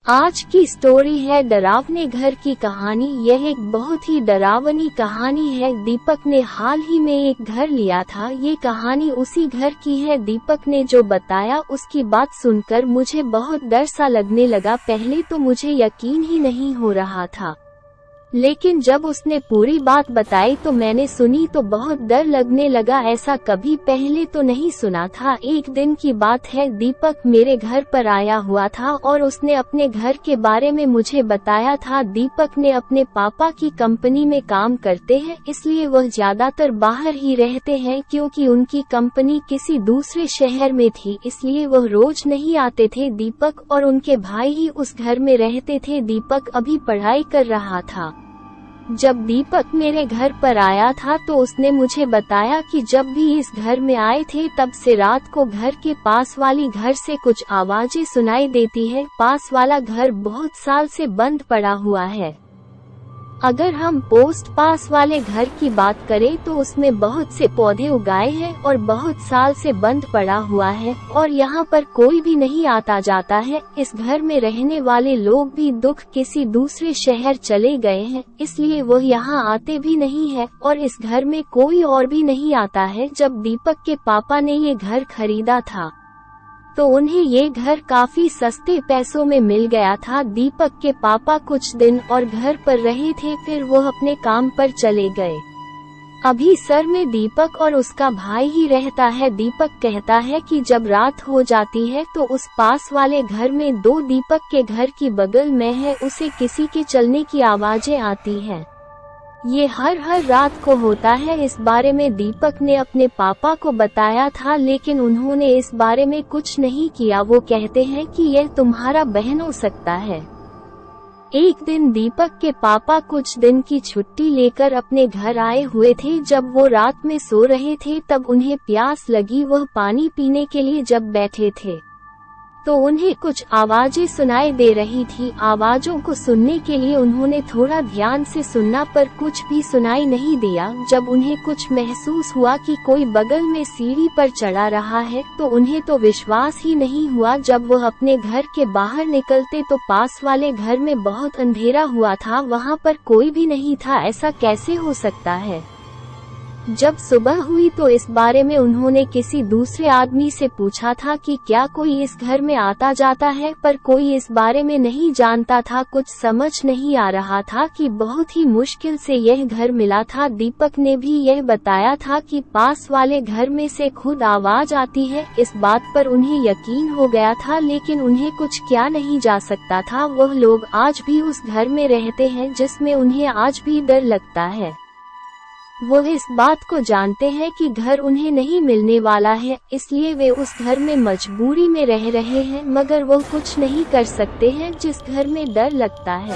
आज की स्टोरी है डरावने घर की कहानी। यह एक बहुत ही डरावनी कहानी है। दीपक ने हाल ही में एक घर लिया था। ये कहानी उसी घर की है। दीपक ने जो बताया उसकी बात सुनकर मुझे बहुत डर सा लगने लगा। पहले तो मुझे यकीन ही नहीं हो रहा था, लेकिन जब उसने पूरी बात बताई तो मैंने सुनी तो बहुत डर लगने लगा। ऐसा कभी पहले तो नहीं सुना था। एक दिन की बात है, दीपक मेरे घर पर आया हुआ था और उसने अपने घर के बारे में मुझे बताया था। दीपक ने अपने पापा की कंपनी में काम करते हैं, इसलिए वह ज्यादातर बाहर ही रहते हैं। क्योंकि उनकी कंपनी किसी दूसरे शहर में थी, इसलिए वह रोज नहीं आते थे। दीपक और उनके भाई ही उस घर में रहते थे। दीपक अभी पढ़ाई कर रहा था। जब दीपक मेरे घर पर आया था तो उसने मुझे बताया कि जब भी इस घर में आए थे तब से रात को घर के पास वाली घर से कुछ आवाजें सुनाई देती है। पास वाला घर बहुत साल से बंद पड़ा हुआ है। अगर हम पोस्ट पास वाले घर की बात करें तो उसमें बहुत से पौधे उगाए हैं और बहुत साल से बंद पड़ा हुआ है और यहाँ पर कोई भी नहीं आता जाता है। इस घर में रहने वाले लोग भी दुख किसी दूसरे शहर चले गए हैं, इसलिए वह यहाँ आते भी नहीं है और इस घर में कोई और भी नहीं आता है। जब दीपक के पापा ने ये घर खरीदा था तो उन्हें ये घर काफी सस्ते पैसों में मिल गया था। दीपक के पापा कुछ दिन और घर पर रहे थे, फिर वो अपने काम पर चले गए। अभी सर में दीपक और उसका भाई ही रहता है। दीपक कहता है कि जब रात हो जाती है तो उस पास वाले घर में दो दीपक के घर की बगल में है, उसे किसी के चलने की आवाजें आती हैं। ये हर रात को होता है। इस बारे में दीपक ने अपने पापा को बताया था, लेकिन उन्होंने इस बारे में कुछ नहीं किया। वो कहते हैं कि यह तुम्हारा बहन हो सकता है। एक दिन दीपक के पापा कुछ दिन की छुट्टी लेकर अपने घर आए हुए थे। जब वो रात में सो रहे थे तब उन्हें प्यास लगी। वह पानी पीने के लिए जब बैठे थे तो उन्हें कुछ आवाजें सुनाई दे रही थी। आवाजों को सुनने के लिए उन्होंने थोड़ा ध्यान से सुना, पर कुछ भी सुनाई नहीं दिया। जब उन्हें कुछ महसूस हुआ कि कोई बगल में सीढ़ी पर चढ़ा रहा है तो उन्हें तो विश्वास ही नहीं हुआ। जब वह अपने घर के बाहर निकलते तो पास वाले घर में बहुत अंधेरा हुआ था, वहाँ पर कोई भी नहीं था। ऐसा कैसे हो सकता है? जब सुबह हुई तो इस बारे में उन्होंने किसी दूसरे आदमी से पूछा था कि क्या कोई इस घर में आता जाता है, पर कोई इस बारे में नहीं जानता था। कुछ समझ नहीं आ रहा था कि बहुत ही मुश्किल से यह घर मिला था। दीपक ने भी यह बताया था कि पास वाले घर में से खुद आवाज आती है। इस बात पर उन्हें यकीन हो गया था, लेकिन उन्हें कुछ किया नहीं जा सकता था। वह लोग आज भी उस घर में रहते हैं जिसमें उन्हें आज भी डर लगता है। वो इस बात को जानते हैं कि घर उन्हें नहीं मिलने वाला है, इसलिए वे उस घर में मजबूरी में रह रहे हैं, मगर वो कुछ नहीं कर सकते हैं जिस घर में डर लगता है।